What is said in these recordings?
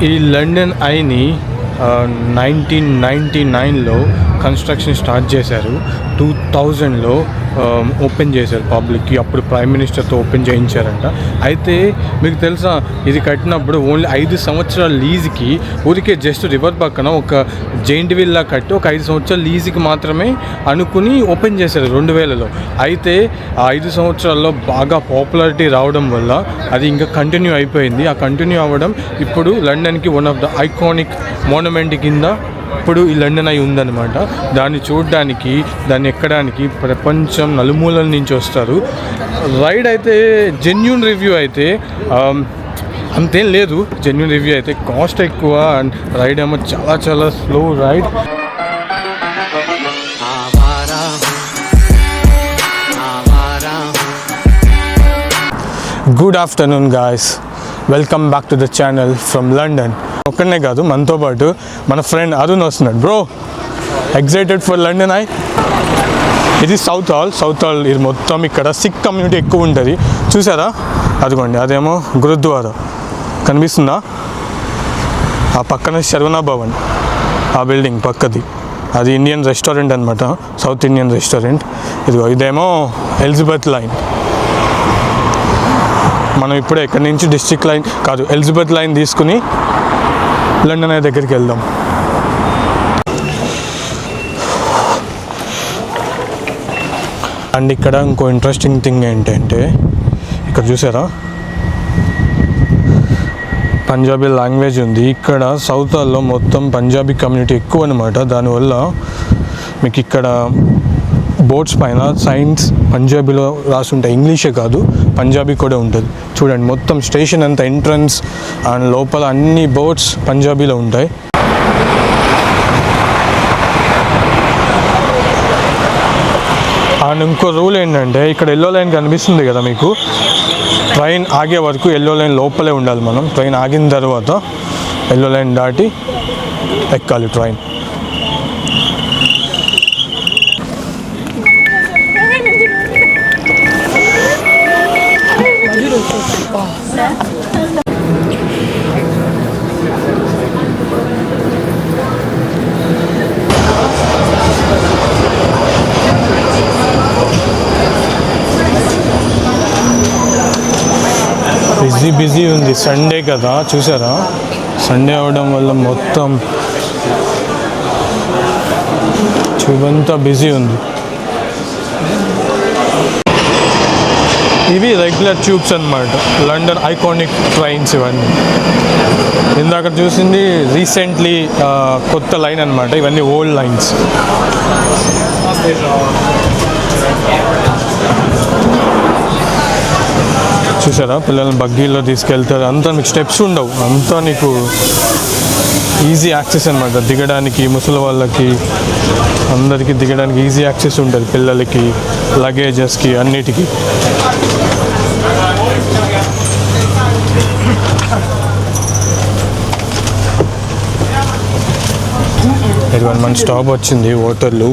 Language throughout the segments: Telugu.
ఈ లండన్ ఐని 1999లో కన్స్ట్రక్షన్ స్టార్ట్ చేశారు. 2000లో ఓపెన్ చేశారు పబ్లిక్కి. అప్పుడు ప్రైమ్ మినిస్టర్తో ఓపెన్ చేయించారంట. అయితే మీకు తెలుసా, ఇది కట్టినప్పుడు ఓన్లీ 5 సంవత్సరాల లీజుకి ఊరికే జస్ట్ రివర్ పక్కన ఒక జైంట్ విల్లా కట్టి ఒక 5 సంవత్సరాల లీజుకి మాత్రమే అనుకుని ఓపెన్ చేశారు 2000లో. అయితే ఆ 5 సంవత్సరాల్లో బాగా పాపులారిటీ రావడం వల్ల అది ఇంకా కంటిన్యూ అయిపోయింది. ఆ కంటిన్యూ అవ్వడం ఇప్పుడు లండన్కి one of the iconic monument కింద ఇప్పుడు ఈ లండన్ ఐ ఉందన్నమాట. దాన్ని చూడడానికి, దాన్ని ఎక్కడానికి ప్రపంచం నలుమూలల నుంచి వస్తారు. రైడ్ అయితే జెన్యూన్ రివ్యూ అయితే అంతేం లేదు. జెన్యూన్ రివ్యూ అయితే కాస్ట్ ఎక్కువ అండ్ రైడ్ ఏమో చాలా చాలా slow ride. Good afternoon guys, welcome back to the channel from London. ఒక్కడనే కాదు, మనతో పాటు మన ఫ్రెండ్ అరుణ్ వస్తున్నాడు. బ్రో, ఎక్సైటెడ్ ఫర్ లండన్ ఐ? ఇది సౌత్ హాల్. ఇది మొత్తం ఇక్కడ సిక్ కమ్యూనిటీ ఎక్కువ ఉంటుంది. చూసారా, అదిగోండి, అదేమో గురుద్వారా కనిపిస్తుందా? ఆ పక్కన శర్వనా భవన్, ఆ బిల్డింగ్ పక్కది, అది ఇండియన్ రెస్టారెంట్ అనమాట, సౌత్ ఇండియన్ రెస్టారెంట్. ఇదేమో ఎలిజబెత్ లైన్. మనం ఇప్పుడే ఇక్కడి నుంచి డిస్ట్రిక్ట్ లైన్ కాదు, ఎలిజబెత్ లైన్ తీసుకుని లండన్ ఐ దగ్గరికి వెళ్దాం. అండ్ ఇక్కడ ఇంకో ఇంట్రెస్టింగ్ థింగ్ ఏంటంటే, ఇక్కడ చూసారా పంజాబీ లాంగ్వేజ్ ఉంది. ఇక్కడ సౌత్ హాల్లో మొత్తం పంజాబీ కమ్యూనిటీ ఎక్కువ అనమాట. దానివల్ల మీకు ఇక్కడ బోర్డ్స్ పైన సైన్స్ పంజాబీలో రాసి ఉంటాయి. ఇంగ్లీషే కాదు, పంజాబీ కూడా ఉంటుంది. చూడండి, మొత్తం స్టేషన్ అంతా ఎంట్రన్స్ అండ్ లోపల అన్ని బోర్డ్స్ పంజాబీలో ఉంటాయి. అండ్ ఇంకో రూల్ ఏంటంటే, ఇక్కడ ఎల్లో లైన్ కనిపిస్తుంది కదా మీకు, ట్రైన్ ఆగే వరకు ఎల్లో లైన్ లోపలే ఉండాలి. మనం ట్రైన్ ఆగిన తర్వాత ఎల్లో లైన్ దాటి ఎక్కాలి ట్రైన్. బిజీ ఉంది, సండే కదా. చూసారా, సండే అవడం వల్ల మొత్తం చూబంతా బిజీ ఉంది. ఇవి రెగ్యులర్ ట్యూబ్స్ అన్నమాట, లండన్ ఐకానిక్ ట్రైన్స్ ఇవన్నీ. ఇందాక చూసింది రీసెంట్లీ కొత్త లైన్ అన్నమాట, ఇవన్నీ ఓల్డ్ లైన్స్. చూసారా, పిల్లల్ని బగ్గీలో తీసుకెళ్తారు. అంతా మీకు స్టెప్స్ ఉండవు, అంతా నీకు ఈజీ యాక్సెస్ అనమాట. దిగడానికి ముసలి వాళ్ళకి అందరికీ దిగడానికి ఈజీ యాక్సెస్ ఉంటుంది, పిల్లలకి, లగేజెస్కి, అన్నిటికీ. ఇదిగోండి, మన స్టాప్ వచ్చింది, వాటర్లూ.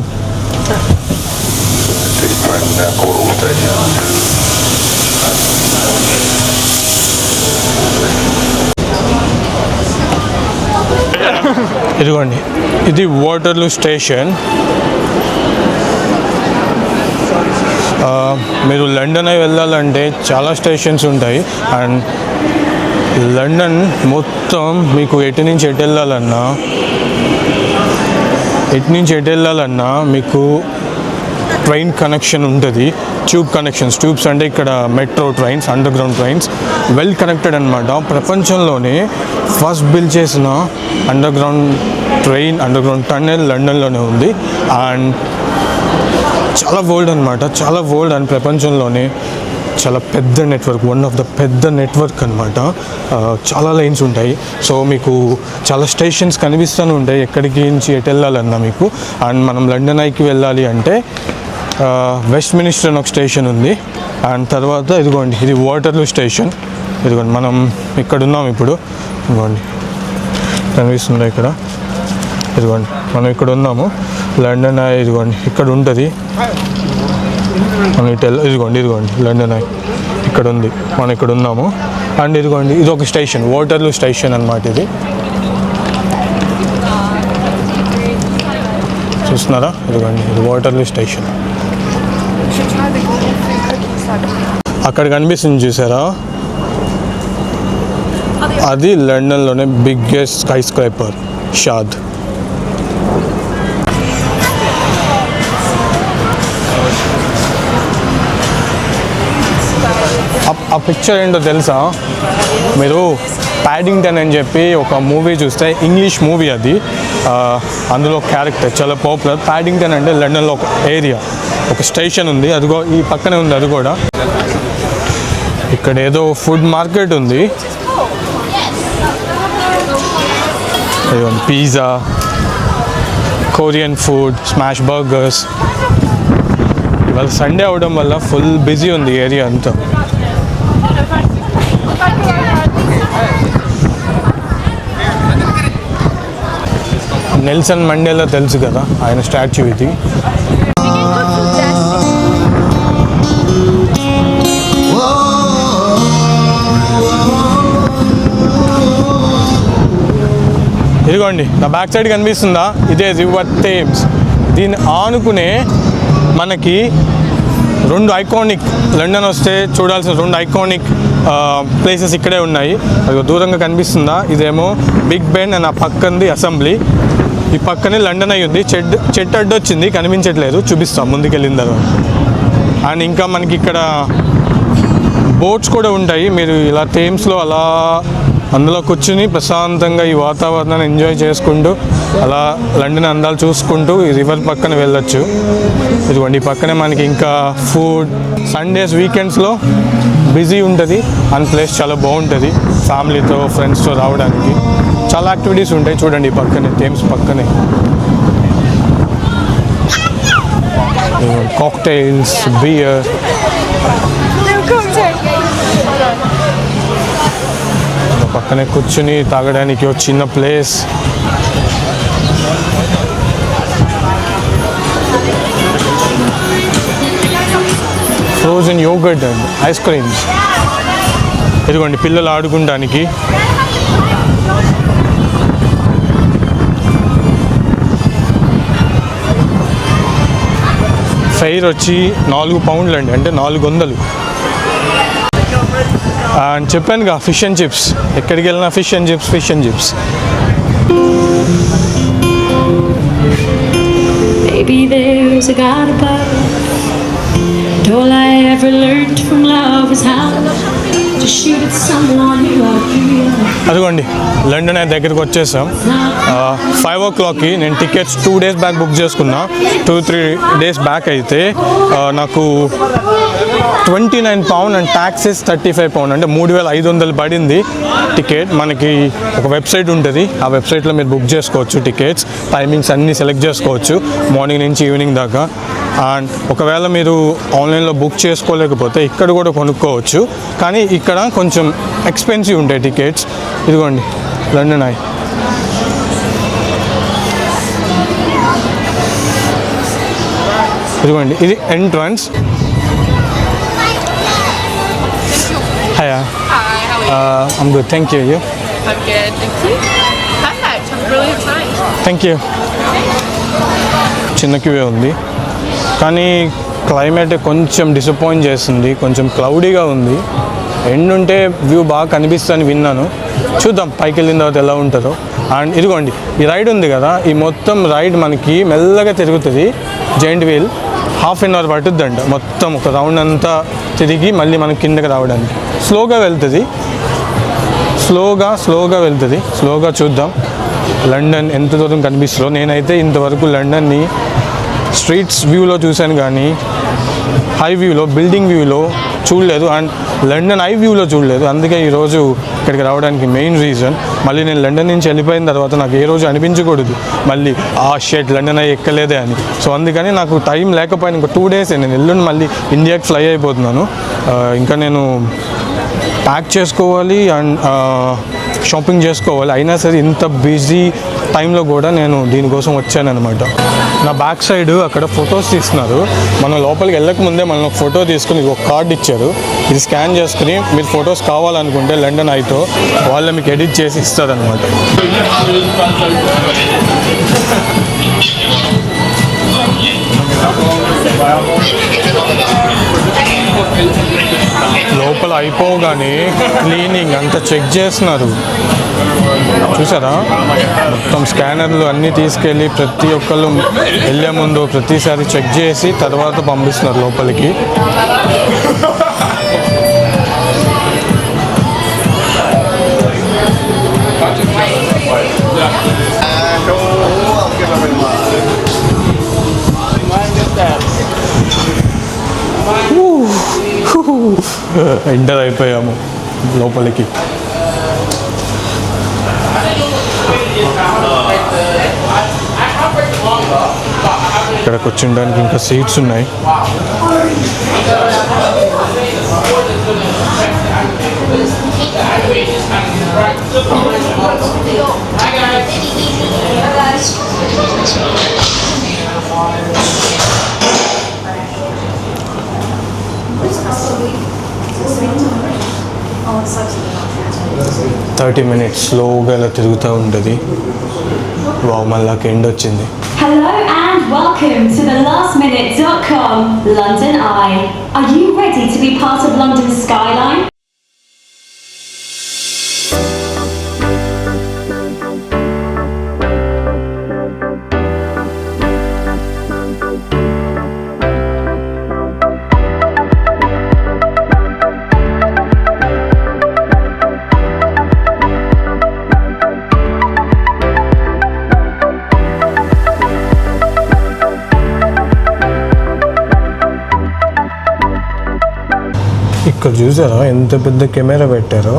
ఇదిగోండి, ఇది వాటర్లూ స్టేషన్. మీరు లండన్ ఐ వెళ్ళాలంటే చాలా స్టేషన్స్ ఉంటాయి. అండ్ లండన్ మొత్తం మీకు ఎటు నుంచి ఎటు వెళ్ళాలన్నా మీకు ట్రైన్ కనెక్షన్ ఉంటుంది. ట్యూబ్ కనెక్షన్స్, ట్యూబ్స్ అంటే ఇక్కడ metro trains, underground trains, well connected అనమాట. ప్రపంచంలోనే ఫస్ట్ బిల్డ్ చేసిన underground train, underground tunnel లండన్లోనే ఉంది. అండ్ చాలా ఓల్డ్ అనమాట, చాలా ఓల్డ్. అండ్ ప్రపంచంలోనే చాలా పెద్ద నెట్వర్క్, వన్ ఆఫ్ ద పెద్ద నెట్వర్క్ అనమాట. చాలా లైన్స్ ఉంటాయి. సో మీకు చాలా స్టేషన్స్ కనిపిస్తూనే ఉంటాయి ఎక్కడికి నుంచి ఎటు వెళ్ళాలన్నా మీకు. అండ్ మనం లండన్ ఐకి వెళ్ళాలి అంటే వెస్ట్ మినిస్టర్ అని ఒక స్టేషన్ ఉంది. అండ్ తర్వాత ఇదిగోండి, ఇది వాటర్లూ స్టేషన్. ఇదిగోండి, మనం ఇక్కడ ఉన్నాం ఇప్పుడు. ఇదిగోండి కనిపిస్తుంది ఇక్కడ. ఇదిగోండి, మనం ఇక్కడ ఉన్నాము, లండన్ ఐ. ఇదిగోండి, ఇక్కడ ఉంటుంది. మనం ఇదిగోండి లండన్ ఐ ఇక్కడ ఉంది, మనం ఇక్కడ ఉన్నాము. అండ్ ఇదిగోండి ఇది ఒక స్టేషన్, వాటర్లూ స్టేషన్ అనమాట. ఇది చూస్తున్నారా, ఇదిగోండి ఇది వాటర్లూ స్టేషన్. అక్కడ కనిపిస్తుంది చూసారా, అది లండన్లోనే బిగ్గెస్ట్ స్కై స్క్రైపర్ షాద్. ఆ పిక్చర్ ఏంటో తెలుసా మీరు? ప్యాడింగ్టన్ అని చెప్పి ఒక మూవీ చూస్తే, ఇంగ్లీష్ మూవీ అది, అందులో క్యారెక్టర్ చాలా పాపులర్. ప్యాడింగ్టన్ అంటే లండన్లో ఒక ఏరియా, ఒక స్టేషన్ ఉంది, అదిగో ఈ పక్కనే ఉంది అది కూడా. ఇక్కడ ఏదో ఫుడ్ మార్కెట్ ఉంది, pizza, Korean food, smash burgers. ఇవాళ సండే అవడం వల్ల ఫుల్ బిజీ ఉంది ఏరియా అంతా. నెల్సన్ మండేలా తెలుసు కదా, ఆయన స్టాచ్యూ ఇది. ఇదిగోండి నా బ్యాక్ సైడ్ కనిపిస్తుందా, ఇదే రివర్ థేమ్స్. దీన్ని ఆనుకునే మనకి రెండు ఐకానిక్, లండన్ వస్తే చూడాల్సిన రెండు ఐకానిక్ ప్లేసెస్ ఇక్కడే ఉన్నాయి. అది దూరంగా కనిపిస్తుందా, ఇదేమో బిగ్ బెన్ అండ్ ఆ పక్కనది అసెంబ్లీ. ఈ పక్కనే లండన్ అయి ఉంది. చెట్టు అడ్డొచ్చింది, కనిపించట్లేదు, చూపిస్తాం ముందుకెళ్ళిన తర్వాత. అండ్ ఇంకా మనకి ఇక్కడ బోట్స్ కూడా ఉంటాయి. మీరు ఇలా థేమ్స్లో అలా అందులో కూర్చుని ప్రశాంతంగా ఈ వాతావరణాన్ని ఎంజాయ్ చేసుకుంటూ అలా లండన్ అందాలు చూసుకుంటూ ఈ రివర్ పక్కన వెళ్ళొచ్చు. ఇదిగోండి ఈ పక్కనే మనకి ఇంకా ఫుడ్, సండేస్ వీకెండ్స్లో బిజీ ఉంటుంది అండ్ ప్లేస్ చాలా బాగుంటుంది. ఫ్యామిలీతో ఫ్రెండ్స్తో రావడానికి చాలా యాక్టివిటీస్ ఉంటాయి. చూడండి ఈ పక్కనే థేమ్స్ పక్కనే కాక్టైల్స్, బియర్. పక్కనే కూర్చుని తాగడానికి ఒక చిన్న place. Frozen yoghurt and ice creams. ఇదిగోండి పిల్లలు ఆడుకోవడానికి. ఫెయిర్ వచ్చి 4 పౌండ్లు అండి, అంటే 400. అండ్ చెప్పానుగా ఫిష్ అండ్ చిప్స్, ఎక్కడికి వెళ్ళినా fish and chips. Maybe there's a God above, and all I ever learned from love is how to shoot at someone you love. అదిగోండి లండన్ దగ్గరికి వచ్చేసాం. 5 o'clockకి నేను టికెట్స్ 2 days బ్యాక్ బుక్ చేసుకున్నా. 2-3 days బ్యాక్ అయితే నాకు 29 పౌండ్ అండ్ ట్యాక్సెస్ 35 పౌండ్, అంటే 3,500 పడింది టికెట్. మనకి ఒక వెబ్సైట్ ఉంటుంది, ఆ వెబ్సైట్లో మీరు బుక్ చేసుకోవచ్చు టికెట్స్. టైమింగ్స్ అన్నీ సెలెక్ట్ చేసుకోవచ్చు, మార్నింగ్ నుంచి ఈవినింగ్ దాకా. అండ్ ఒకవేళ మీరు ఆన్లైన్లో బుక్ చేసుకోలేకపోతే ఇక్కడ కూడా కొనుక్కోవచ్చు, కానీ ఇక్కడ కొంచెం ఎక్స్పెన్సివ్ ఉంటాయి టికెట్స్. ఇదిగోండి లండన్ ఐ. ఇదిగోండి ఇది entrance. Hiya. Hi, how are you? I'm good, thank you. You? I'm good, thank you. Perfect, I'm brilliant tonight. Thank you. చిన్న క్యూవే ఉంది, కానీ క్లైమేట్ కొంచెం డిసప్పాయింట్ చేస్తుంది. కొంచెం క్లౌడీగా ఉంది. ఎండ్ ఉంటే వ్యూ బాగా కనిపిస్తుందని విన్నాను. చూద్దాం పైకి వెళ్ళిన తర్వాత ఎలా ఉంటుందో. అండ్ ఇదిగోండి ఈ రైడ్ ఉంది కదా, ఈ మొత్తం రైడ్ మనకి మెల్లగా తిరుగుతుంది. జైంట్ వీల్ 1/2 hour పట్టుద్దంట మొత్తం ఒక రౌండ్ అంతా తిరిగి మళ్ళీ మనం కిందకి రావడానికి. స్లోగా వెళ్తుంది, స్లోగా చూద్దాం లండన్ ఎంత దూరం కనిపిస్తుందో. నేనైతే ఇంతవరకు లండన్ని స్ట్రీట్స్ వ్యూలో చూశాను కానీ హై వ్యూలో, బిల్డింగ్ వ్యూలో చూడలేదు. అండ్ లండన్ ఐ వ్యూలో చూడలేదు. అందుకే ఈరోజు ఇక్కడికి రావడానికి మెయిన్ రీజన్. మళ్ళీ నేను లండన్ నుంచి వెళ్ళిపోయిన తర్వాత నాకు ఏ రోజు అనిపించకూడదు మళ్ళీ షెట్ లండన్ ఐ ఎక్కలేదే అని. సో అందుకని నాకు టైం లేకపోయినా ఇంకా 2 days నేను ఎల్లుండి మళ్ళీ ఇండియాకి ఫ్లై అయిపోతున్నాను. ఇంకా నేను ప్యాక్ చేసుకోవాలి అండ్ షాపింగ్ చేసుకోవాలి. అయినా సరే ఇంత బిజీ టైంలో కూడా నేను దీనికోసం వచ్చాను అనమాట. నా బ్యాక్ సైడ్ అక్కడ ఫొటోస్ తీస్తున్నారు. మనం లోపలికి వెళ్ళక ముందే మనం ఒక ఫోటో తీసుకుని ఒక కార్డ్ ఇచ్చారు. ఇది స్కాన్ చేసుకుని మీరు ఫొటోస్ కావాలనుకుంటే లండన్ ఐతో వాళ్ళు మీకు ఎడిట్ చేసి ఇస్తారనమాట. లోపల అయిపోగానే క్లీనింగ్ అంతా చెక్ చేస్తున్నారు. చూసారా, మొత్తం స్కానర్లు అన్నీ తీసుకెళ్ళి ప్రతి ఒక్కళ్ళు వెళ్ళే ముందు ప్రతిసారి చెక్ చేసి తర్వాత పంపిస్తున్నారు లోపలికి. ఎంటర్ అయిపోయాము లోపలికి. ఇక్కడ కూర్చుండానికి ఇంకా సీట్స్ ఉన్నాయి. థర్టీ మినిట్స్ స్లోగా ఇలా తిరుగుతూ ఉంటుంది. వావ్, మళ్ళీ ఎండ్ వచ్చింది. Hello and welcome to the lastminute.com London Eye. Are you ready to be part of London's skyline? ఇక్కడ చూసారా ఎంత పెద్ద కెమెరా పెట్టారో.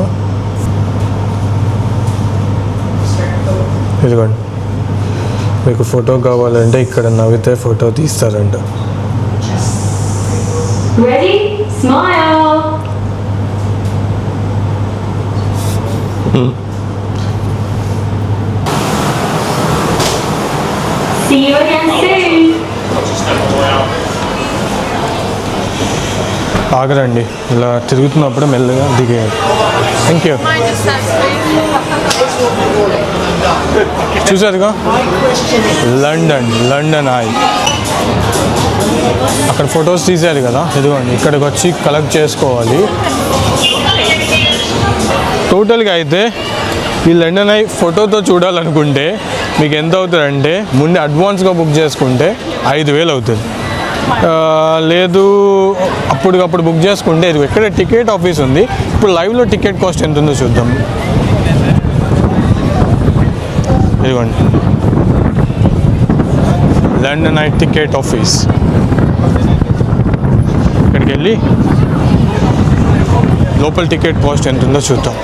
ఇదిగోండి, మీకు ఫోటో కావాలంటే ఇక్కడ నవ్వితే ఫోటో తీస్తారంట. Ready? Smile! See you again soon! ఆగరండి, ఇలా తిరుగుతున్నప్పుడు మెల్లగా దిగేయాలి. Thank you. Mine just says చూసారుగా, లండన్ ఐ. అక్కడ ఫొటోస్ తీశారు కదా, ఇదిగోండి ఇక్కడికి వచ్చి కలెక్ట్ చేసుకోవాలి. టోటల్గా అయితే ఈ లండన్ ఐ ఫోటోతో చూడాలనుకుంటే మీకు ఎంత అవుతుందంటే, ముందు అడ్వాన్స్గా బుక్ చేసుకుంటే 5,000 అవుతుంది. లేదు అప్పటికప్పుడు బుక్ చేసుకుంటే ఇది ఎక్కడ టికెట్ ఆఫీస్ ఉంది. ఇప్పుడు లైవ్లో టికెట్ కాస్ట్ ఎంత ఉందో చూద్దాం. ఇదిగోండి లండన్ ఐ టికెట్ ఆఫీస్. ఇక్కడికి వెళ్ళి లోపల టికెట్ కాస్ట్ ఎంత ఉందో చూద్దాం.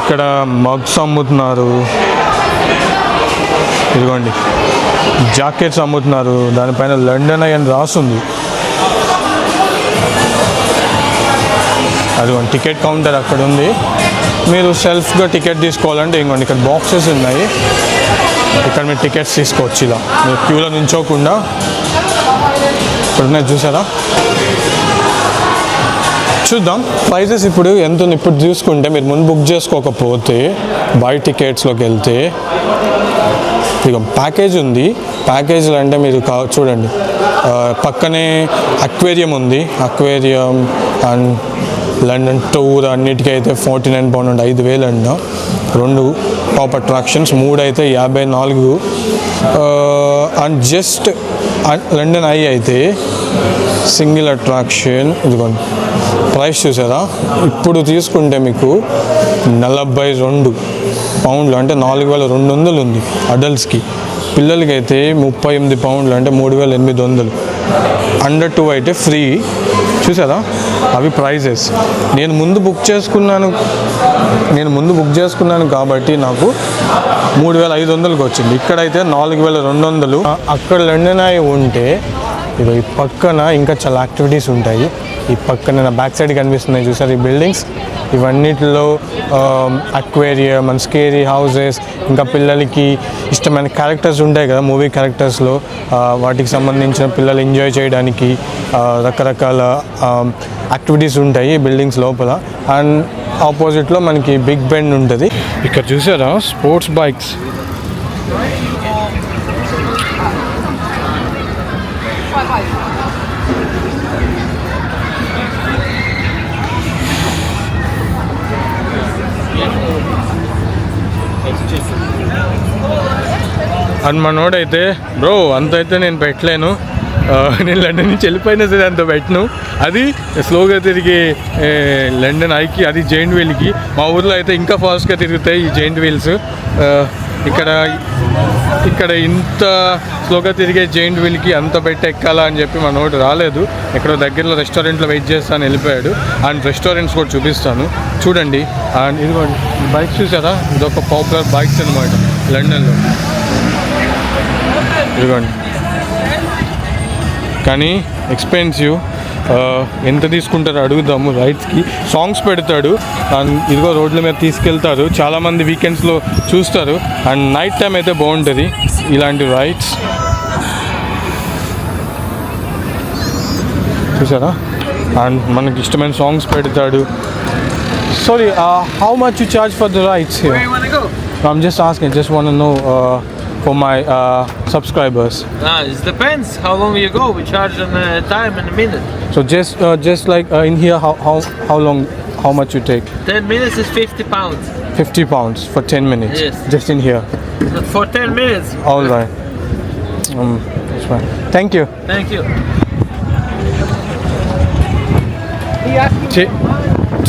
ఇక్కడ మగ్స్ అమ్ముతున్నారు, ఇదిగోండి జాకెట్స్ అమ్ముతున్నారు, దానిపైన లండన్ ఐ అని రాస్తుంది. అదిగోండి టికెట్ కౌంటర్ అక్కడ ఉంది. మీరు సెల్ఫ్గా టికెట్ తీసుకోవాలంటే ఇంకోండి ఇక్కడ బాక్సెస్ ఉన్నాయి. ఇక్కడ మీరు టికెట్స్ తీసుకోవచ్చు. ఇలా మీరు క్యూలో నించోకుండా ఇక్కడ ఉన్నాయి, చూసారా. చూద్దాం ప్రైజెస్ ఇప్పుడు ఎంత ఉంది. ఇప్పుడు చూసుకుంటే మీరు ముందు బుక్ చేసుకోకపోతే బై టికెట్స్లోకి వెళ్తే ఇక ప్యాకేజ్ ఉంది. ప్యాకేజీలు అంటే మీరు చూడండి, పక్కనే అక్వేరియం ఉంది. అక్వేరియం అండ్ లండన్ టూర్ అన్నిటికైతే £49 అండి, 5,000 అంట. 2 టాప్ అట్రాక్షన్స్, 3 అయితే 54. అండ్ జస్ట్ లండన్ ఐ అయితే సింగిల్ అట్రాక్షన్. ఇదిగోండి ప్రైస్ చూసారా, ఇప్పుడు తీసుకుంటే మీకు £42 అంటే 4,200 ఉంది అడల్ట్స్కి. పిల్లలకి అయితే £38 అంటే 3,800. అండర్ 2 అయితే ఫ్రీ. చూసారా, అవి ప్రైజెస్. నేను ముందు బుక్ చేసుకున్నాను కాబట్టి నాకు 3,500కి వచ్చింది. ఇక్కడైతే 4,200. అక్కడ లండన్ ఐ ఉంటే ఇక ఈ పక్కన ఇంకా చాలా యాక్టివిటీస్ ఉంటాయి. ఈ పక్కన నా బ్యాక్ సైడ్ కనిపిస్తున్నాయి చూసారు ఈ బిల్డింగ్స్, ఇవన్నిటిలో అక్వేరియం అండ్ స్కేరీ హౌసెస్, ఇంకా పిల్లలకి ఇష్టమైన క్యారెక్టర్స్ ఉంటాయి కదా మూవీ క్యారెక్టర్స్లో, వాటికి సంబంధించిన పిల్లలు ఎంజాయ్ చేయడానికి రకరకాల యాక్టివిటీస్ ఉంటాయి ఈ బిల్డింగ్స్ లోపల. అండ్ ఆపోజిట్లో మనకి బిగ్ బెండ్ ఉంటుంది. ఇక్కడ చూసారా స్పోర్ట్స్ బైక్స్, అండ్ మనోడైతే బ్రో అంత అయితే నేను పెట్టలేను, నేను లండన్ నుంచి వెళ్ళిపోయినా సరే అంత పెట్టను, అది స్లోగా తిరిగి లండన్ ఐకి అది జైంట్ వీల్కి. మా ఊర్లో అయితే ఇంకా ఫాస్ట్గా తిరుగుతాయి ఈ జైంట్ వీల్స్. ఇక్కడ ఇంత స్లోగా తిరిగే జైంట్ వీల్కి అంత పెట్టి ఎక్కాలా అని చెప్పి మనోడు రాలేదు, ఎక్కడో దగ్గరలో రెస్టారెంట్లో వెయిట్ చేస్తాను వెళ్ళిపోయాడు. అండ్ రెస్టారెంట్స్ కూడా చూపిస్తాను చూడండి. అండ్ ఇదిగోండి బైక్స్ చూసారా, ఇదొక పాపులర్ బైక్స్ అనమాట లండన్లో, ఇదిగోండి. కానీ ఎక్స్పెన్సివ్, ఎంత తీసుకుంటారో అడుగుదాము. రైడ్స్కి సాంగ్స్ పెడతాడు అండ్ ఇదిగో రోడ్ల మీద తీసుకెళ్తారు, చాలామంది వీకెండ్స్లో చూస్తారు. అండ్ నైట్ టైం అయితే బాగుంటుంది ఇలాంటి రైడ్స్ చూసారా. అండ్ మనకి ఇష్టమైన సాంగ్స్ పెడతాడు. Sorry, how much you charge for the rides here? I'm just asking, just want to know for my subscribers. It depends how long you go. We charge on time and a minute. So just like in here, how long, how much you take? 10 minutes is £50. 50 pounds for 10 minutes. Yes. Just in here. But for 10 minutes. All right. That's fine. Thank you. Thank you.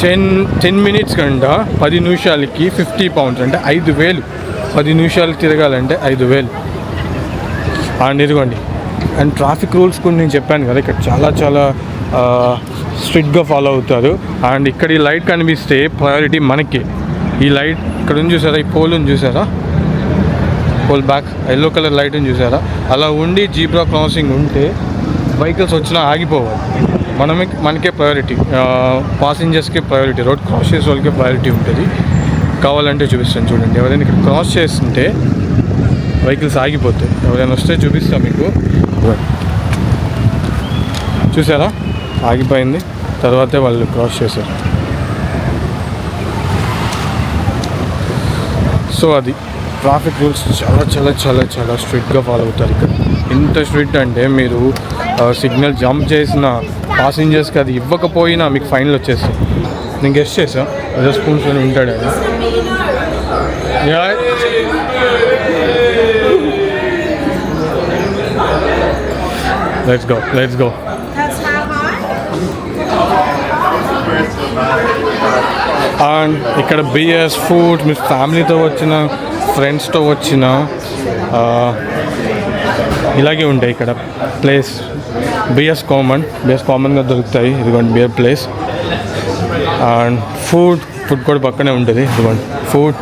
10 minutes కంట 10 నిమిషాలకి 50 pounds అంటే 5,000. 10 నిమిషాలు తిరగాలంటే 5,000. అండ్ ఇదిగోండి. అండ్ ట్రాఫిక్ రూల్స్ కూడా నేను చెప్పాను కదా, ఇక్కడ చాలా స్ట్రిక్ట్గా ఫాలో అవుతారు. అండ్ ఇక్కడ ఈ లైట్ కనిపిస్తే ప్రయారిటీ మనకి. ఈ లైట్ ఇక్కడ ఉంది చూసారా, ఈ పోల్ ఉంది చూసారా, pole back yellow colour light ఉంది చూసారా, అలా ఉండి జీబ్రా క్రాసింగ్ ఉంటే వెహికల్స్ వచ్చినా ఆగిపోవాలి. మనకే ప్రయారిటీ, పాసింజర్స్కే ప్రయారిటీ, రోడ్ క్రాస్ చేసే వాళ్ళకే ప్రయారిటీ ఉంటుంది. కావాలంటే చూపిస్తాను చూడండి, ఎవరైనా ఇక్కడ క్రాస్ చేస్తుంటే వెహికల్స్ ఆగిపోతాయి. ఎవరైనా వస్తే చూపిస్తాం మీకు. చూసారా ఆగిపోయింది, తర్వాతే వాళ్ళు క్రాస్ చేశారు. సో అది ట్రాఫిక్ రూల్స్ చాలా స్ట్రిక్ట్గా ఫాలో అవుతారు ఇక్కడ. ఎంత స్ట్రిక్ట్ అంటే మీరు సిగ్నల్ జంప్ చేసిన పాసింజర్స్కి అది ఇవ్వకపోయినా మీకు ఫైన్లు వచ్చేస్తాయి. నేను గెస్ట్ చేసా అదే స్పూన్స్ అని ఉంటాడు అది. Let's go. అండ్ ఇక్కడ బియర్స్, ఫుడ్, మీ ఫ్యామిలీతో వచ్చిన ఫ్రెండ్స్తో వచ్చిన ఇలాగే ఉంటాయి ఇక్కడ ప్లేస్. బియర్స్ కామన్గా దొరుకుతాయి. ఇదిగోండి బియర్ ప్లేస్. అండ్ ఫుడ్ కూడా పక్కనే ఉంటుంది. ఇదిగోండి ఫుడ్